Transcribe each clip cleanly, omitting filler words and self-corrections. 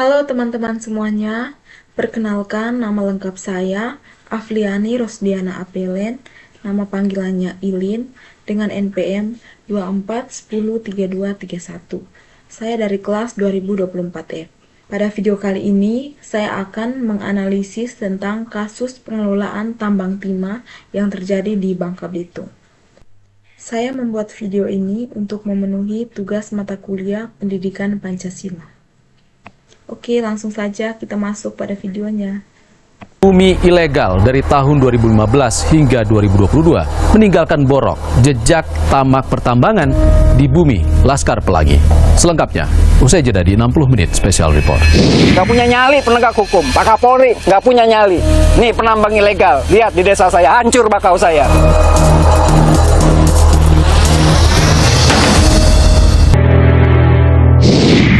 Halo teman-teman semuanya, perkenalkan nama lengkap saya Afliani Rosdiana Apelen, nama panggilannya Ilin, dengan NPM 24103231. Saya dari kelas 2024F. Pada video kali ini, saya akan menganalisis tentang kasus pengelolaan tambang timah yang terjadi di Bangka Belitung. Saya membuat video ini untuk memenuhi tugas mata kuliah Pendidikan Pancasila. Oke, langsung saja kita masuk pada videonya. Bumi ilegal dari tahun 2015 hingga 2022 meninggalkan borok jejak tamak pertambangan di bumi Laskar Pelangi. Selengkapnya, usai jeda di 60 menit special report. Gak punya nyali penegak hukum, Pak Kapolri gak punya nyali. Nih penambang ilegal, lihat di desa saya, hancur bakau saya.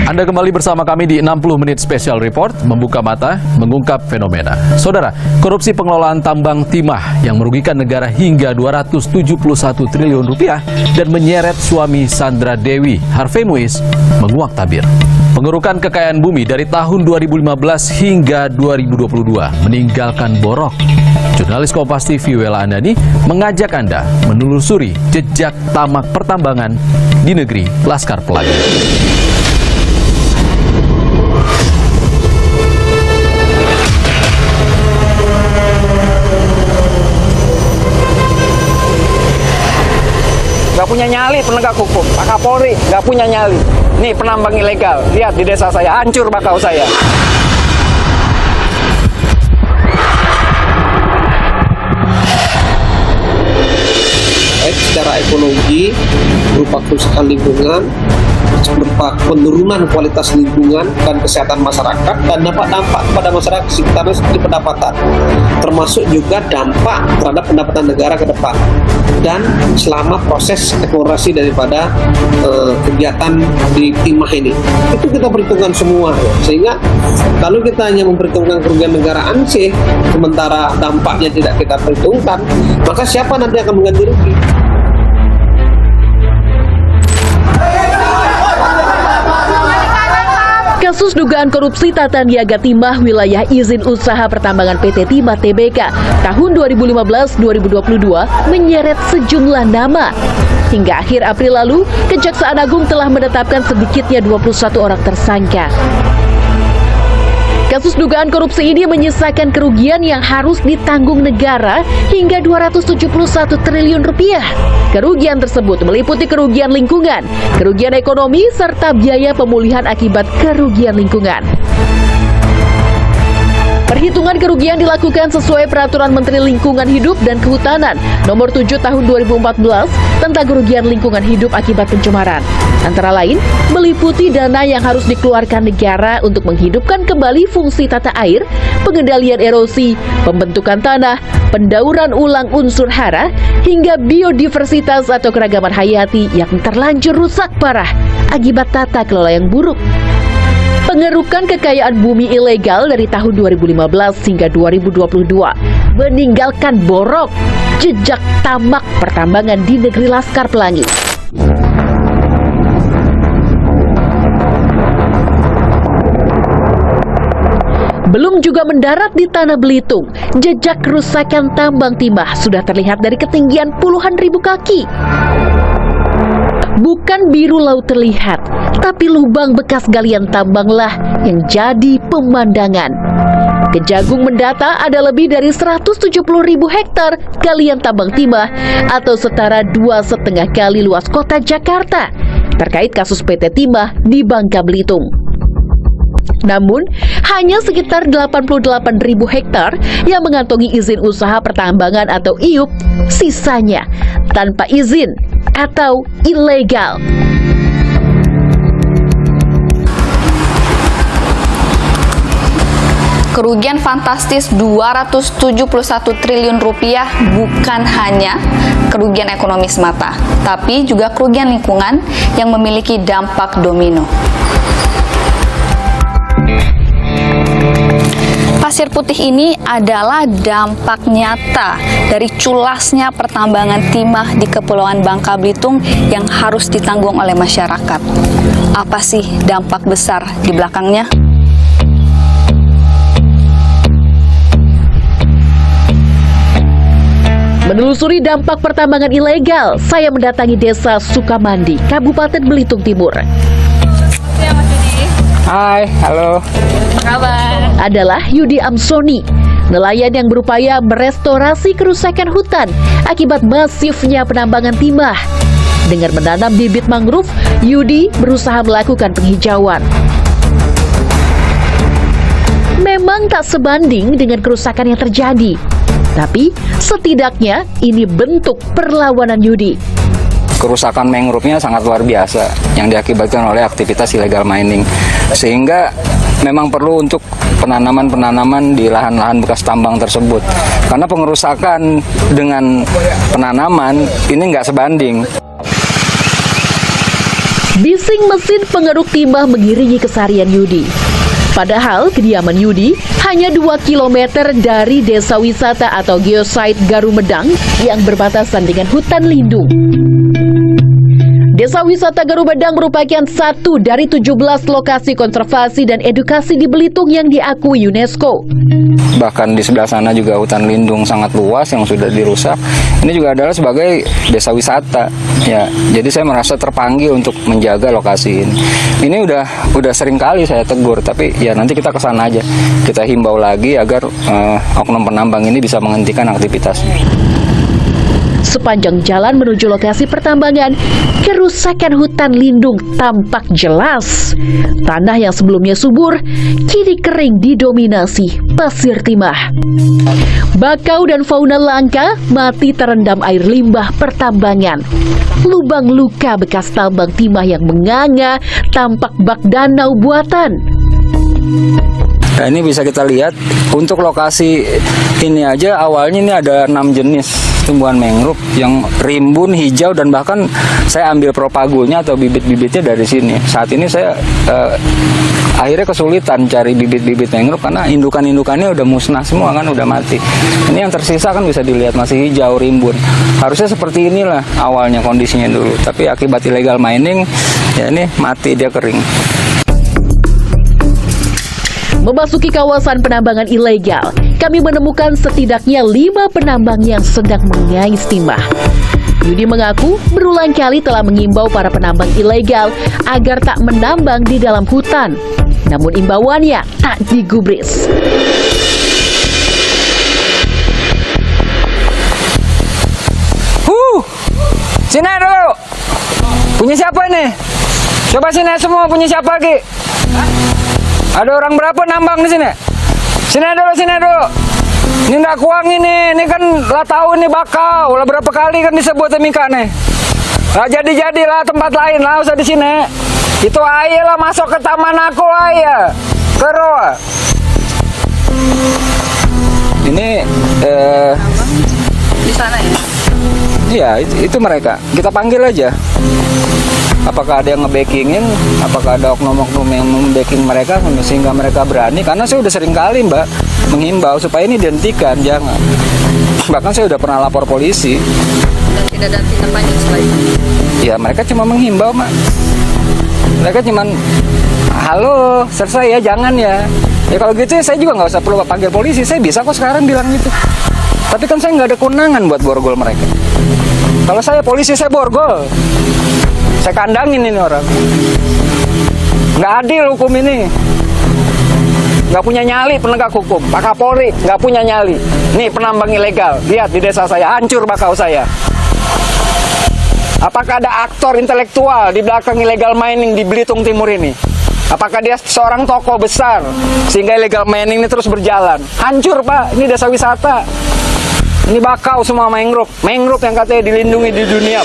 Anda kembali bersama kami di 60 menit special report, membuka mata, mengungkap fenomena. Saudara, korupsi pengelolaan tambang timah yang merugikan negara hingga 271 triliun rupiah dan menyeret suami Sandra Dewi, Harvey Muiz, menguak tabir. Pengerukan kekayaan bumi dari tahun 2015 hingga 2022 meninggalkan borok. Jurnalis Kompas TV Wela Andani mengajak Anda menelusuri jejak tamak pertambangan di negeri Laskar Pelangi. Gak punya nyali penegak hukum, Pak Kapolri gak punya nyali. Nih penambang ilegal, lihat di desa saya, hancur bakau saya. Secara ekologi berupa kerusakan lingkungan, berupa penurunan kualitas lingkungan dan kesehatan masyarakat, dan dampak pada masyarakat sekitarnya seperti pendapatan, termasuk juga dampak terhadap pendapatan negara ke depan dan selama proses eksplorasi daripada kegiatan di timah ini. Itu kita perhitungkan semua, sehingga kalau kita hanya memperhitungkan kerugian negara Aceh sementara dampaknya tidak kita perhitungkan, maka siapa nanti akan mengganti rugi? Kasus dugaan korupsi tata niaga timah wilayah izin usaha pertambangan PT Timah Tbk tahun 2015-2022 menyeret sejumlah nama. Hingga akhir April lalu, Kejaksaan Agung telah menetapkan sedikitnya 21 orang tersangka. Kasus dugaan korupsi ini menyisakan kerugian yang harus ditanggung negara hingga 271 triliun rupiah. Kerugian tersebut meliputi kerugian lingkungan, kerugian ekonomi, serta biaya pemulihan akibat kerugian lingkungan. Perhitungan kerugian dilakukan sesuai Peraturan Menteri Lingkungan Hidup dan Kehutanan Nomor 7 Tahun 2014 tentang kerugian lingkungan hidup akibat pencemaran. Antara lain, meliputi dana yang harus dikeluarkan negara untuk menghidupkan kembali fungsi tata air, pengendalian erosi, pembentukan tanah, pendauran ulang unsur hara, hingga biodiversitas atau keragaman hayati yang terlanjur rusak parah akibat tata kelola yang buruk. Pengerukan kekayaan bumi ilegal dari tahun 2015 hingga 2022 meninggalkan borok jejak tamak pertambangan di negeri Laskar Pelangi. Belum juga mendarat di Tanah Belitung, jejak kerusakan tambang timah sudah terlihat dari ketinggian puluhan ribu kaki. Bukan biru laut terlihat, tapi lubang bekas galian tambanglah yang jadi pemandangan. Kejagung mendata ada lebih dari 170.000 hektar galian tambang timah atau setara 2,5 kali luas kota Jakarta terkait kasus PT Timah di Bangka Belitung. Namun, hanya sekitar 88.000 hektar yang mengantongi izin usaha pertambangan atau IUP, sisanya tanpa izin atau ilegal. Kerugian fantastis 271 triliun rupiah bukan hanya kerugian ekonomi semata, tapi juga kerugian lingkungan yang memiliki dampak domino. Pasir putih ini adalah dampak nyata dari culasnya pertambangan timah di Kepulauan Bangka Belitung yang harus ditanggung oleh masyarakat. Apa sih dampak besar di belakangnya? Menelusuri dampak pertambangan ilegal, saya mendatangi Desa Sukamandi, Kabupaten Belitung Timur. Hai, halo. Adalah Yudi Amsoni, nelayan yang berupaya merestorasi kerusakan hutan akibat masifnya penambangan timah. Dengan menanam bibit mangrove, Yudi berusaha melakukan penghijauan. Memang tak sebanding dengan kerusakan yang terjadi, tapi setidaknya ini bentuk perlawanan Yudi. Kerusakan mangrove-nya sangat luar biasa yang diakibatkan oleh aktivitas illegal mining. Sehingga memang perlu untuk penanaman-penanaman di lahan-lahan bekas tambang tersebut. Karena pengerusakan dengan penanaman ini nggak sebanding. Bising mesin pengeruk timah mengiringi keseharian Yudi. Padahal kediaman Yudi hanya 2 km dari desa wisata atau geosite Garumedang yang berbatasan dengan hutan lindung. Desa wisata Garumedang merupakan satu dari 17 lokasi konservasi dan edukasi di Belitung yang diakui UNESCO. Bahkan di sebelah sana juga hutan lindung sangat luas yang sudah dirusak. Ini juga adalah sebagai desa wisata. Ya, jadi saya merasa terpanggil untuk menjaga lokasi ini. Ini udah sering kali saya tegur, tapi ya nanti kita ke sana aja. Kita himbau lagi agar oknum penambang ini bisa menghentikan aktivitasnya. Sepanjang jalan menuju lokasi pertambangan, kerusakan hutan lindung tampak jelas. Tanah yang sebelumnya subur, kini kering didominasi pasir timah. Bakau dan fauna langka mati terendam air limbah pertambangan. Lubang luka bekas tambang timah yang menganga tampak bak danau buatan. Nah, ini bisa kita lihat untuk lokasi ini aja awalnya ini ada 6 jenis tumbuhan mangrove yang rimbun, hijau, dan bahkan saya ambil propagulnya atau bibit-bibitnya dari sini. Saat ini saya akhirnya kesulitan cari bibit-bibit mangrove karena indukan-indukannya udah musnah semua kan, udah mati. Ini yang tersisa kan bisa dilihat masih hijau, rimbun. Harusnya seperti inilah awalnya kondisinya dulu. Tapi akibat illegal mining, ya ini mati, dia kering. Memasuki kawasan penambangan ilegal, kami menemukan setidaknya 5 penambang yang sedang mengais timah. Yudi mengaku berulang kali telah mengimbau para penambang ilegal agar tak menambang di dalam hutan. Namun imbauannya tak digubris. Sini dulu. Punya siapa ini? Coba sini semua, punya siapa lagi? Ada orang berapa nambang di sini? Sini dulu, sini dulu. Ini nggak kuang ini kan lah tahu ini bakau. Lah berapa kali kan disebut Mika nih. Lah jadi-jadilah tempat lain lah, usah di sini. Itu air lah masuk ke taman aku aja. Keroa. Ini Di sana ya? iya, itu mereka. Kita panggil aja. Apakah ada yang nge-backingin, apakah ada oknum-oknum yang nge-backing mereka sehingga mereka berani, karena saya udah sering kali Mbak menghimbau supaya ini dihentikan, jangan. Bahkan saya udah pernah lapor polisi. Dan tidak ada tindak lanjut selanjutnya. Ya mereka cuma menghimbau Mak. Mereka cuma halo selesai ya, jangan ya. Ya kalau gitu saya juga nggak usah perlu panggil polisi, saya bisa kok sekarang bilang gitu. Tapi kan saya nggak ada kewenangan buat borgol mereka. Kalau saya polisi saya borgol. Saya kandangin ini orang. Nggak adil hukum ini. Nggak punya nyali penegak hukum. Pak Kapolri nggak punya nyali. Nih penambang ilegal. Lihat di desa saya, hancur bakau saya. Apakah ada aktor intelektual di belakang illegal mining di Belitung Timur ini? Apakah dia seorang tokoh besar sehingga illegal mining ini terus berjalan? Hancur Pak, ini desa wisata. Ini bakau semua mangrove. Mangrove yang katanya dilindungi di dunia.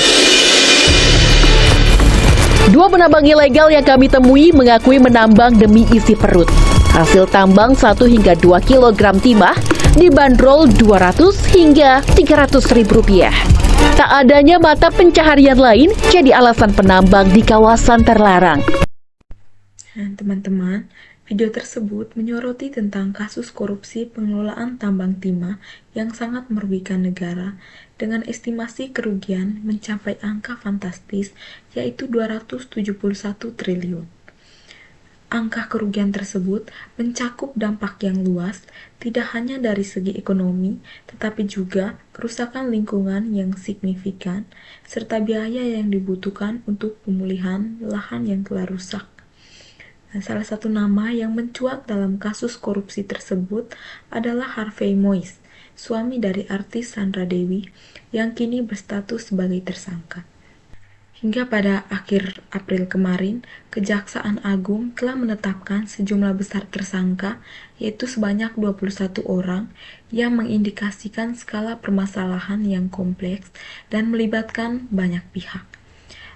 2 penambang ilegal yang kami temui mengakui menambang demi isi perut. Hasil tambang 1 hingga 2 kg timah dibanderol 200 hingga 300 ribu rupiah. Tak adanya mata pencaharian lain jadi alasan penambang di kawasan terlarang. Nah, teman-teman, video tersebut menyoroti tentang kasus korupsi pengelolaan tambang timah yang sangat merugikan negara dengan estimasi kerugian mencapai angka fantastis yaitu 271 triliun. Angka kerugian tersebut mencakup dampak yang luas, tidak hanya dari segi ekonomi, tetapi juga kerusakan lingkungan yang signifikan, serta biaya yang dibutuhkan untuk pemulihan lahan yang telah rusak. Salah satu nama yang mencuat dalam kasus korupsi tersebut adalah Harvey Moise, suami dari artis Sandra Dewi, yang kini berstatus sebagai tersangka. Hingga pada akhir April kemarin, Kejaksaan Agung telah menetapkan sejumlah besar tersangka, yaitu sebanyak 21 orang, yang mengindikasikan skala permasalahan yang kompleks dan melibatkan banyak pihak.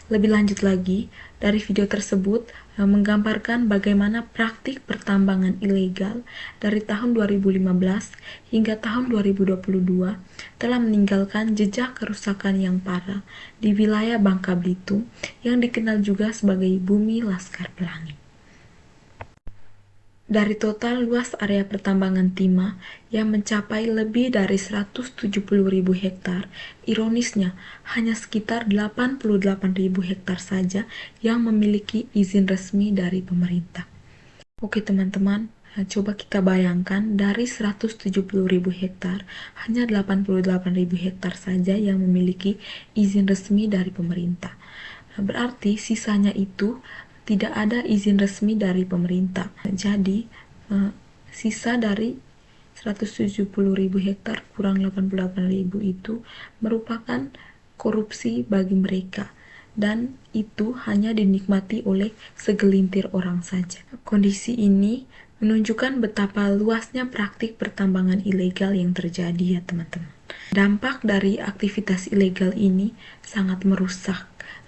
Lebih lanjut lagi, dari video tersebut menggambarkan bagaimana praktik pertambangan ilegal dari tahun 2015 hingga tahun 2022 telah meninggalkan jejak kerusakan yang parah di wilayah Bangka Belitung yang dikenal juga sebagai Bumi Laskar Pelangi. Dari total luas area pertambangan timah yang mencapai lebih dari 170.000 hektar, ironisnya hanya sekitar 88.000 hektar saja yang memiliki izin resmi dari pemerintah. Oke teman-teman, coba kita bayangkan dari 170.000 hektar, hanya 88.000 hektar saja yang memiliki izin resmi dari pemerintah. Berarti sisanya itu tidak ada izin resmi dari pemerintah. Jadi, sisa dari 170.000 hektar kurang 88.000 itu merupakan korupsi bagi mereka. Dan itu hanya dinikmati oleh segelintir orang saja. Kondisi ini menunjukkan betapa luasnya praktik pertambangan ilegal yang terjadi ya teman-teman. Dampak dari aktivitas ilegal ini sangat merusak,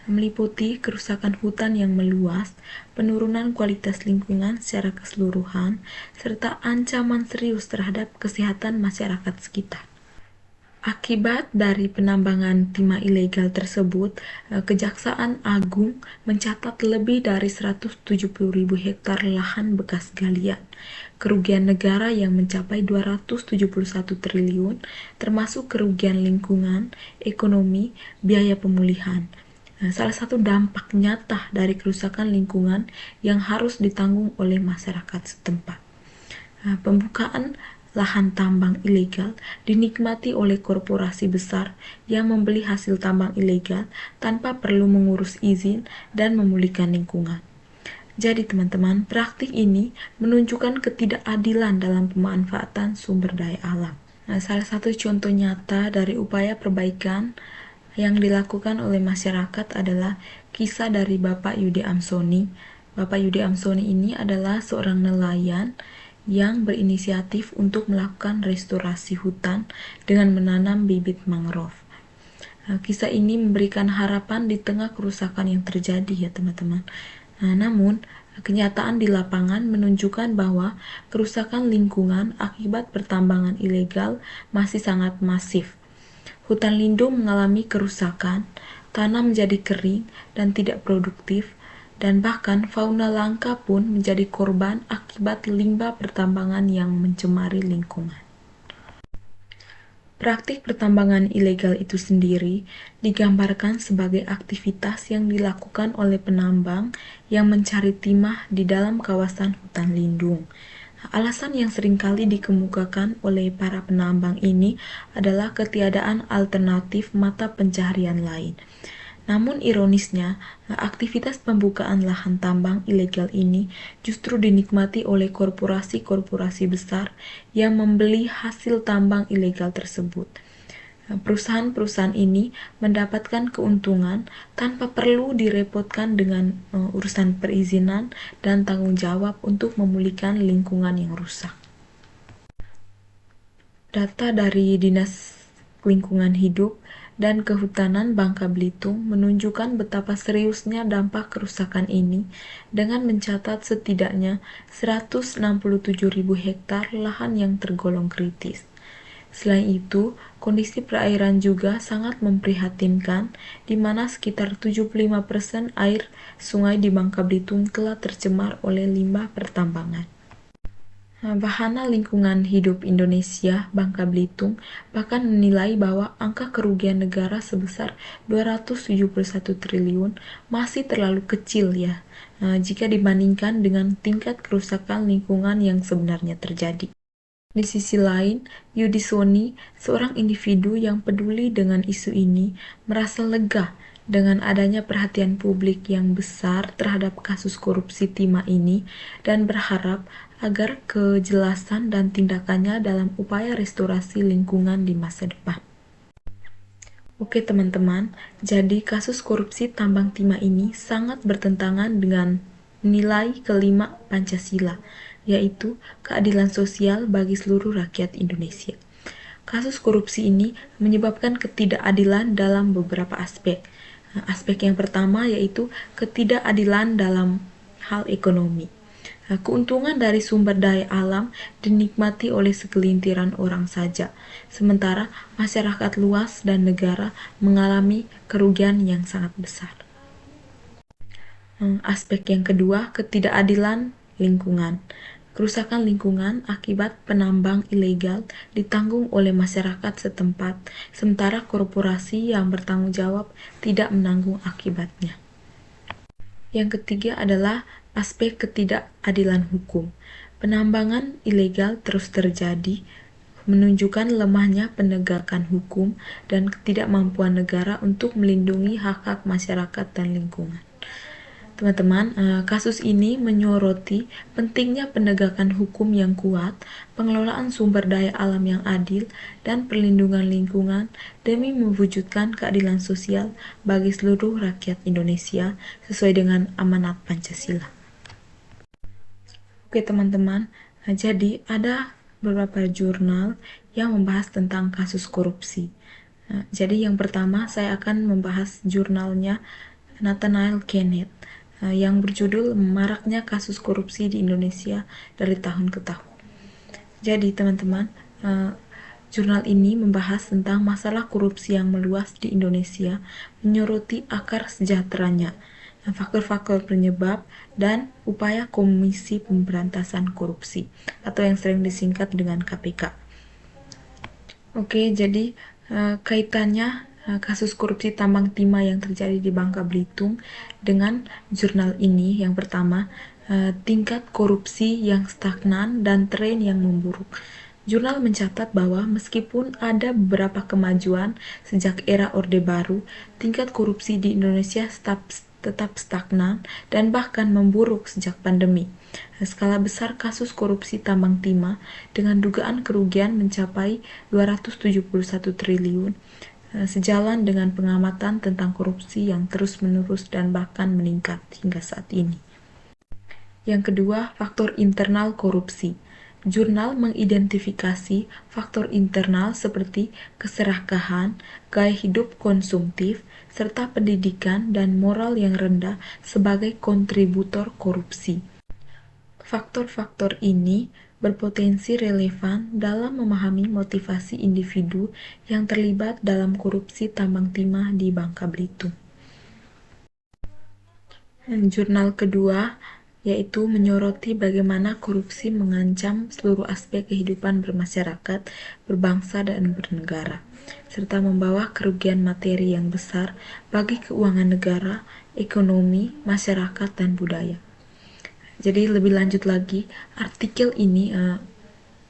meliputi kerusakan hutan yang meluas, penurunan kualitas lingkungan secara keseluruhan, serta ancaman serius terhadap kesehatan masyarakat sekitar. Akibat dari penambangan timah ilegal tersebut, Kejaksaan Agung mencatat lebih dari 170.000 hektar lahan bekas galian, kerugian negara yang mencapai 271 triliun, termasuk kerugian lingkungan, ekonomi, biaya pemulihan. Salah satu dampak nyata dari kerusakan lingkungan yang harus ditanggung oleh masyarakat setempat. Pembukaan lahan tambang ilegal dinikmati oleh korporasi besar yang membeli hasil tambang ilegal tanpa perlu mengurus izin dan memulihkan lingkungan. Jadi teman-teman, praktik ini menunjukkan ketidakadilan dalam pemanfaatan sumber daya alam. Salah satu contoh nyata dari upaya perbaikan yang dilakukan oleh masyarakat adalah kisah dari Bapak Yudi Amsoni. Bapak Yudi Amsoni ini adalah seorang nelayan yang berinisiatif untuk melakukan restorasi hutan dengan menanam bibit mangrove. Kisah ini memberikan harapan di tengah kerusakan yang terjadi ya teman-teman. Namun, kenyataan di lapangan menunjukkan bahwa kerusakan lingkungan akibat pertambangan ilegal masih sangat masif. Hutan lindung mengalami kerusakan, tanah menjadi kering dan tidak produktif, dan bahkan fauna langka pun menjadi korban akibat limbah pertambangan yang mencemari lingkungan. Praktik pertambangan ilegal itu sendiri digambarkan sebagai aktivitas yang dilakukan oleh penambang yang mencari timah di dalam kawasan hutan lindung. Alasan yang seringkali dikemukakan oleh para penambang ini adalah ketiadaan alternatif mata pencaharian lain. Namun ironisnya, aktivitas pembukaan lahan tambang ilegal ini justru dinikmati oleh korporasi-korporasi besar yang membeli hasil tambang ilegal tersebut. Perusahaan-perusahaan ini mendapatkan keuntungan tanpa perlu direpotkan dengan urusan perizinan dan tanggung jawab untuk memulihkan lingkungan yang rusak. Data dari Dinas Lingkungan Hidup dan Kehutanan Bangka Belitung menunjukkan betapa seriusnya dampak kerusakan ini dengan mencatat setidaknya 167.000 hektar lahan yang tergolong kritis. Selain itu, kondisi perairan juga sangat memprihatinkan, di mana sekitar 75% air sungai di Bangka Belitung telah tercemar oleh limbah pertambangan. Wahana Lingkungan Hidup Indonesia Bangka Belitung bahkan menilai bahwa angka kerugian negara sebesar 271 triliun masih terlalu kecil ya, jika dibandingkan dengan tingkat kerusakan lingkungan yang sebenarnya terjadi. Di sisi lain, Yudi Soni, seorang individu yang peduli dengan isu ini, merasa lega dengan adanya perhatian publik yang besar terhadap kasus korupsi timah ini dan berharap agar kejelasan dan tindakannya dalam upaya restorasi lingkungan di masa depan. Oke teman-teman, jadi kasus korupsi tambang timah ini sangat bertentangan dengan nilai kelima Pancasila, yaitu keadilan sosial bagi seluruh rakyat Indonesia. Kasus korupsi ini menyebabkan ketidakadilan dalam beberapa aspek. Aspek yang pertama yaitu ketidakadilan dalam hal ekonomi. Keuntungan dari sumber daya alam dinikmati oleh segelintiran orang saja, sementara masyarakat luas dan negara mengalami kerugian yang sangat besar. Aspek yang kedua, ketidakadilan lingkungan. Kerusakan lingkungan akibat penambang ilegal ditanggung oleh masyarakat setempat, sementara korporasi yang bertanggung jawab tidak menanggung akibatnya. Yang ketiga adalah aspek ketidakadilan hukum. Penambangan ilegal terus terjadi, menunjukkan lemahnya penegakan hukum dan ketidakmampuan negara untuk melindungi hak-hak masyarakat dan lingkungan. Teman-teman, kasus ini menyoroti pentingnya penegakan hukum yang kuat, pengelolaan sumber daya alam yang adil, dan perlindungan lingkungan demi mewujudkan keadilan sosial bagi seluruh rakyat Indonesia sesuai dengan amanat Pancasila. Oke teman-teman, jadi ada beberapa jurnal yang membahas tentang kasus korupsi. Jadi yang pertama saya akan membahas jurnalnya Nathaniel Kenneth yang berjudul Maraknya Kasus Korupsi di Indonesia dari Tahun ke Tahun. Jadi teman-teman, jurnal ini membahas tentang masalah korupsi yang meluas di Indonesia, menyoroti akar sejahteranya, faktor-faktor penyebab, dan upaya Komisi Pemberantasan Korupsi atau yang sering disingkat dengan KPK. Oke, jadi kaitannya kasus korupsi tambang timah yang terjadi di Bangka Belitung dengan jurnal ini. Yang pertama, tingkat korupsi yang stagnan dan tren yang memburuk. Jurnal mencatat bahwa meskipun ada beberapa kemajuan sejak era Orde Baru, tingkat korupsi di Indonesia tetap stagnan dan bahkan memburuk sejak pandemi. Skala besar kasus korupsi tambang timah dengan dugaan kerugian mencapai 271 triliun, sejalan dengan pengamatan tentang korupsi yang terus-menerus dan bahkan meningkat hingga saat ini. Yang kedua, faktor internal korupsi. Jurnal mengidentifikasi faktor internal seperti keserakahan, gaya hidup konsumtif, serta pendidikan dan moral yang rendah sebagai kontributor korupsi. Faktor-faktor ini berpotensi relevan dalam memahami motivasi individu yang terlibat dalam korupsi tambang timah di Bangka Belitung. Jurnal kedua yaitu menyoroti bagaimana korupsi mengancam seluruh aspek kehidupan bermasyarakat, berbangsa, dan bernegara, serta membawa kerugian materi yang besar bagi keuangan negara, ekonomi, masyarakat, dan budaya. Jadi lebih lanjut lagi, artikel ini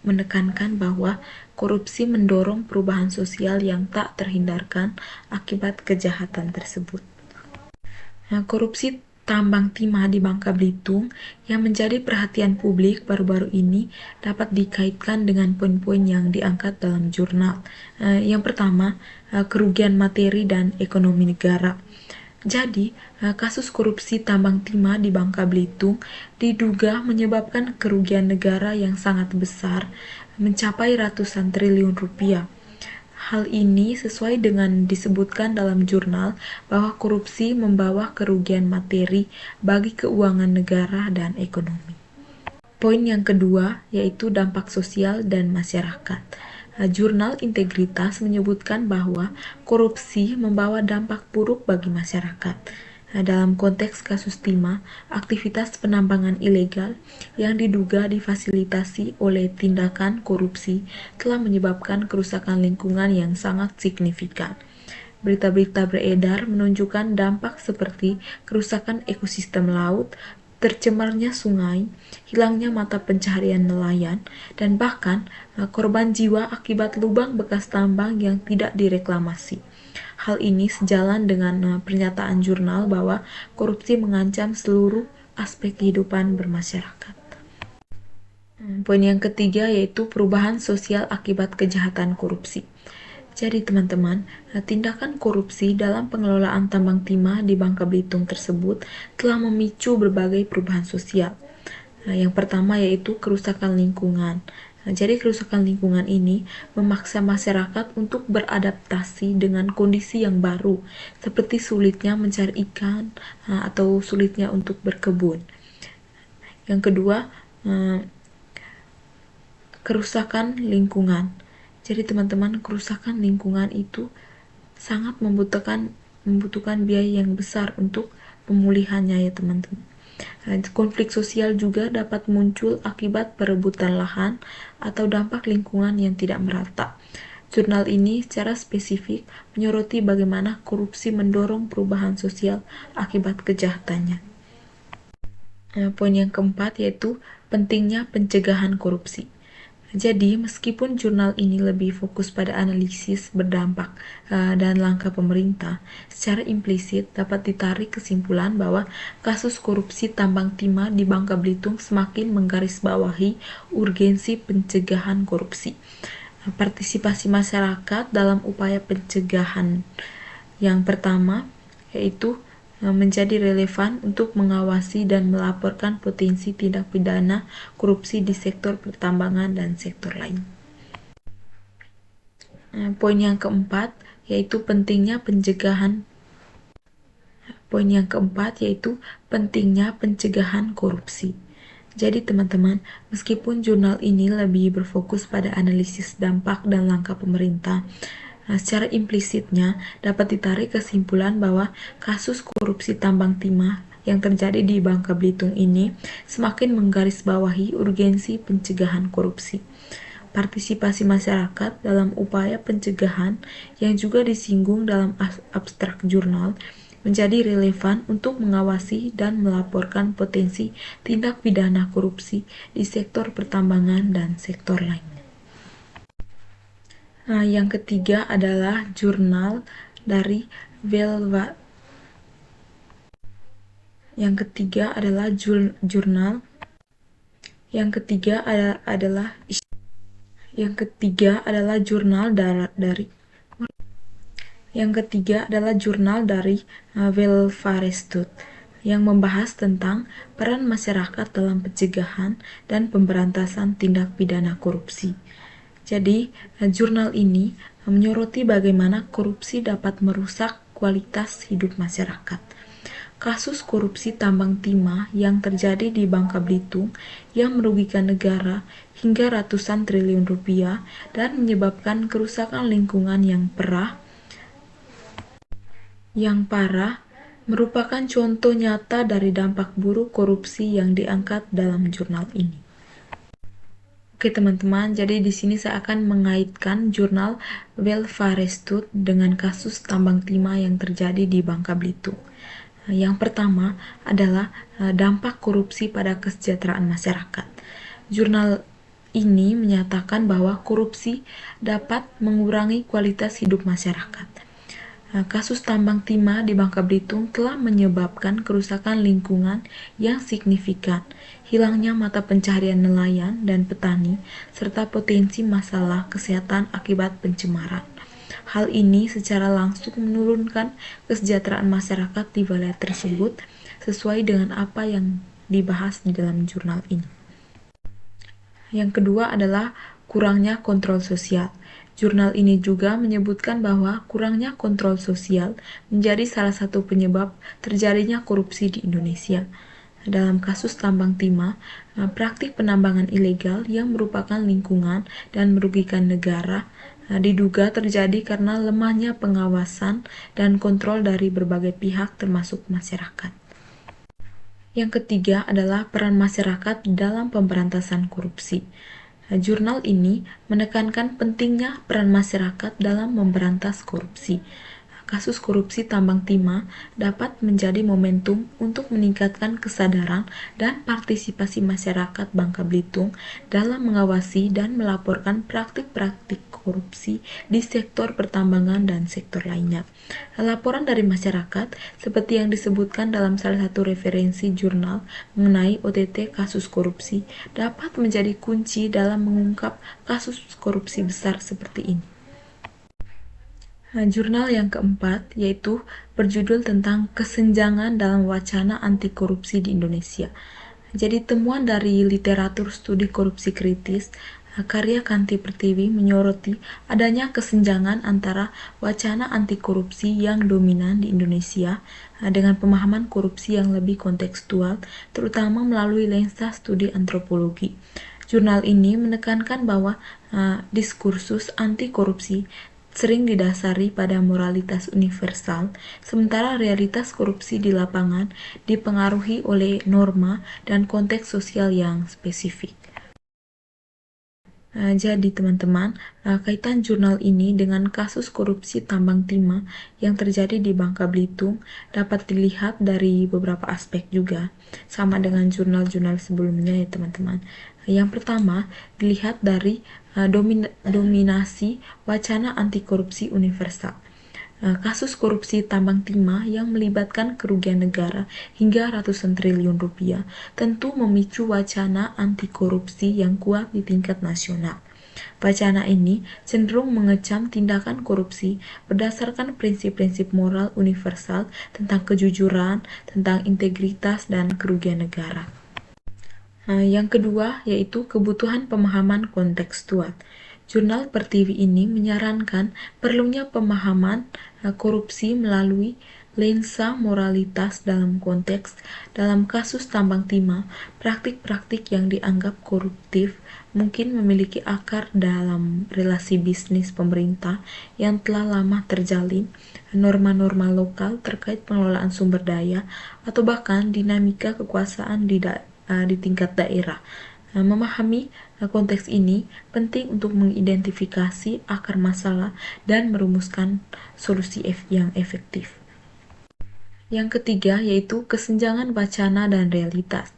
menekankan bahwa korupsi mendorong perubahan sosial yang tak terhindarkan akibat kejahatan tersebut. Korupsi tambang timah di Bangka Belitung yang menjadi perhatian publik baru-baru ini dapat dikaitkan dengan poin-poin yang diangkat dalam jurnal. Yang pertama, kerugian materi dan ekonomi negara. Jadi, kasus korupsi tambang timah di Bangka Belitung diduga menyebabkan kerugian negara yang sangat besar, mencapai ratusan triliun rupiah. Hal ini sesuai dengan disebutkan dalam jurnal bahwa korupsi membawa kerugian materi bagi keuangan negara dan ekonomi. Poin yang kedua yaitu dampak sosial dan masyarakat. Jurnal Integritas menyebutkan bahwa korupsi membawa dampak buruk bagi masyarakat. Dalam konteks kasus timah, aktivitas penambangan ilegal yang diduga difasilitasi oleh tindakan korupsi telah menyebabkan kerusakan lingkungan yang sangat signifikan. Berita-berita beredar menunjukkan dampak seperti kerusakan ekosistem laut, tercemarnya sungai, hilangnya mata pencaharian nelayan, dan bahkan korban jiwa akibat lubang bekas tambang yang tidak direklamasi. Hal ini sejalan dengan pernyataan jurnal bahwa korupsi mengancam seluruh aspek kehidupan bermasyarakat. Poin yang ketiga yaitu perubahan sosial akibat kejahatan korupsi. Jadi teman-teman, tindakan korupsi dalam pengelolaan tambang timah di Bangka Belitung tersebut telah memicu berbagai perubahan sosial. Yang pertama yaitu kerusakan lingkungan. Jadi kerusakan lingkungan ini memaksa masyarakat untuk beradaptasi dengan kondisi yang baru, seperti sulitnya mencari ikan atau sulitnya untuk berkebun. Yang kedua, kerusakan lingkungan. Jadi teman-teman, kerusakan lingkungan itu sangat membutuhkan biaya yang besar untuk pemulihannya ya teman-teman. Konflik sosial juga dapat muncul akibat perebutan lahan atau dampak lingkungan yang tidak merata. Jurnal ini secara spesifik menyoroti bagaimana korupsi mendorong perubahan sosial akibat kejahatannya. Poin yang keempat yaitu pentingnya pencegahan korupsi. Jadi, meskipun jurnal ini lebih fokus pada analisis berdampak dan langkah pemerintah, secara implisit dapat ditarik kesimpulan bahwa kasus korupsi tambang timah di Bangka Belitung semakin menggarisbawahi urgensi pencegahan korupsi. Partisipasi masyarakat dalam upaya pencegahan yang pertama yaitu menjadi relevan untuk mengawasi dan melaporkan potensi tindak pidana korupsi di sektor pertambangan dan sektor lain. Poin yang keempat yaitu pentingnya pencegahan korupsi. Jadi teman-teman, meskipun jurnal ini lebih berfokus pada analisis dampak dan langkah pemerintah, secara implisitnya dapat ditarik kesimpulan bahwa kasus korupsi tambang timah yang terjadi di Bangka Belitung ini semakin menggarisbawahi urgensi pencegahan korupsi. Partisipasi masyarakat dalam upaya pencegahan yang juga disinggung dalam abstrak jurnal menjadi relevan untuk mengawasi dan melaporkan potensi tindak pidana korupsi di sektor pertambangan dan sektor lain. Yang ketiga adalah jurnal dari Welfarestude yang membahas tentang peran masyarakat dalam pencegahan dan pemberantasan tindak pidana korupsi. Jadi, jurnal ini menyoroti bagaimana korupsi dapat merusak kualitas hidup masyarakat. Kasus korupsi tambang timah yang terjadi di Bangka Belitung yang merugikan negara hingga ratusan triliun rupiah dan menyebabkan kerusakan lingkungan yang parah merupakan contoh nyata dari dampak buruk korupsi yang diangkat dalam jurnal ini. Oke teman-teman, jadi di sini saya akan mengaitkan jurnal Welfarestude dengan kasus tambang timah yang terjadi di Bangka Belitung. Yang pertama adalah dampak korupsi pada kesejahteraan masyarakat. Jurnal ini menyatakan bahwa korupsi dapat mengurangi kualitas hidup masyarakat. Kasus tambang timah di Bangka Belitung telah menyebabkan kerusakan lingkungan yang signifikan, hilangnya mata pencaharian nelayan dan petani, serta potensi masalah kesehatan akibat pencemaran. Hal ini secara langsung menurunkan kesejahteraan masyarakat di wilayah tersebut sesuai dengan apa yang dibahas di dalam jurnal ini. Yang kedua adalah kurangnya kontrol sosial. Jurnal ini juga menyebutkan bahwa kurangnya kontrol sosial menjadi salah satu penyebab terjadinya korupsi di Indonesia. Dalam kasus tambang timah, praktik penambangan ilegal yang merupakan lingkungan dan merugikan negara diduga terjadi karena lemahnya pengawasan dan kontrol dari berbagai pihak termasuk masyarakat. Yang ketiga adalah peran masyarakat dalam pemberantasan korupsi. Jurnal ini menekankan pentingnya peran masyarakat dalam memberantas korupsi. Kasus korupsi tambang timah dapat menjadi momentum untuk meningkatkan kesadaran dan partisipasi masyarakat Bangka Belitung dalam mengawasi dan melaporkan praktik-praktik korupsi di sektor pertambangan dan sektor lainnya. Laporan dari masyarakat, seperti yang disebutkan dalam salah satu referensi jurnal mengenai OTT kasus korupsi, dapat menjadi kunci dalam mengungkap kasus korupsi besar seperti ini. Jurnal yang keempat yaitu berjudul tentang kesenjangan dalam wacana anti korupsi di Indonesia. Jadi temuan dari literatur studi korupsi kritis, karya Kanti Pertiwi menyoroti adanya kesenjangan antara wacana anti korupsi yang dominan di Indonesia dengan pemahaman korupsi yang lebih kontekstual, terutama melalui lensa studi antropologi. Jurnal ini menekankan bahwa diskursus anti korupsi sering didasari pada moralitas universal, sementara realitas korupsi di lapangan dipengaruhi oleh norma dan konteks sosial yang spesifik. Jadi teman-teman, kaitan jurnal ini dengan kasus korupsi tambang timah yang terjadi di Bangka Belitung dapat dilihat dari beberapa aspek juga, sama dengan jurnal-jurnal sebelumnya ya teman-teman. Yang pertama, dilihat dari dominasi wacana anti korupsi universal. Kasus korupsi tambang timah yang melibatkan kerugian negara hingga ratusan triliun rupiah tentu memicu wacana anti korupsi yang kuat di tingkat nasional. Wacana ini cenderung mengecam tindakan korupsi berdasarkan prinsip-prinsip moral universal tentang kejujuran, tentang integritas, dan kerugian negara. Yang kedua yaitu kebutuhan pemahaman kontekstual. Jurnal Pertiwi ini menyarankan perlunya pemahaman korupsi melalui lensa moralitas dalam konteks. Dalam kasus tambang timah, praktik-praktik yang dianggap koruptif mungkin memiliki akar dalam relasi bisnis pemerintah yang telah lama terjalin, norma-norma lokal terkait pengelolaan sumber daya, atau bahkan dinamika kekuasaan di tingkat daerah. Memahami konteks ini penting untuk mengidentifikasi akar masalah dan merumuskan solusi yang efektif. Yang ketiga yaitu kesenjangan wacana dan realitas.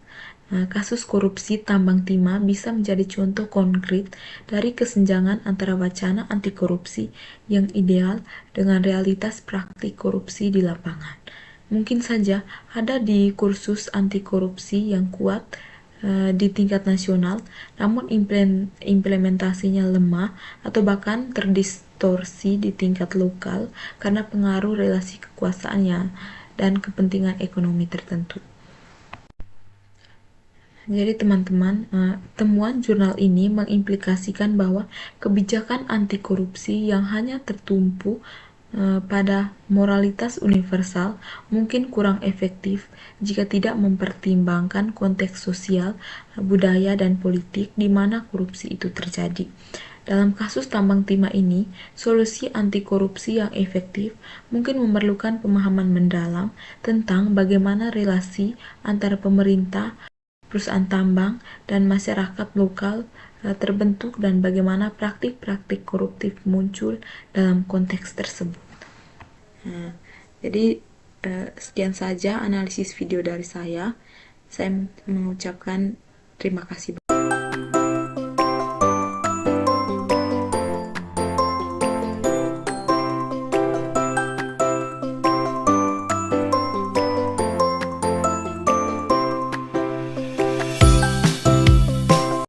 Kasus korupsi tambang timah bisa menjadi contoh konkret dari kesenjangan antara wacana anti korupsi yang ideal dengan realitas praktik korupsi di lapangan. Mungkin saja ada di kursus anti korupsi yang kuat di tingkat nasional, namun implementasinya lemah atau bahkan terdistorsi di tingkat lokal karena pengaruh relasi kekuasaannya dan kepentingan ekonomi tertentu. Jadi teman-teman, temuan jurnal ini mengimplikasikan bahwa kebijakan anti korupsi yang hanya tertumpu pada moralitas universal mungkin kurang efektif jika tidak mempertimbangkan konteks sosial, budaya, dan politik di mana korupsi itu terjadi. Dalam kasus tambang timah ini, solusi anti korupsi yang efektif mungkin memerlukan pemahaman mendalam tentang bagaimana relasi antara pemerintah, perusahaan tambang, dan masyarakat lokal terbentuk dan bagaimana praktik-praktik koruptif muncul dalam konteks tersebut. Jadi sekian saja analisis video dari saya. Saya mengucapkan terima kasih.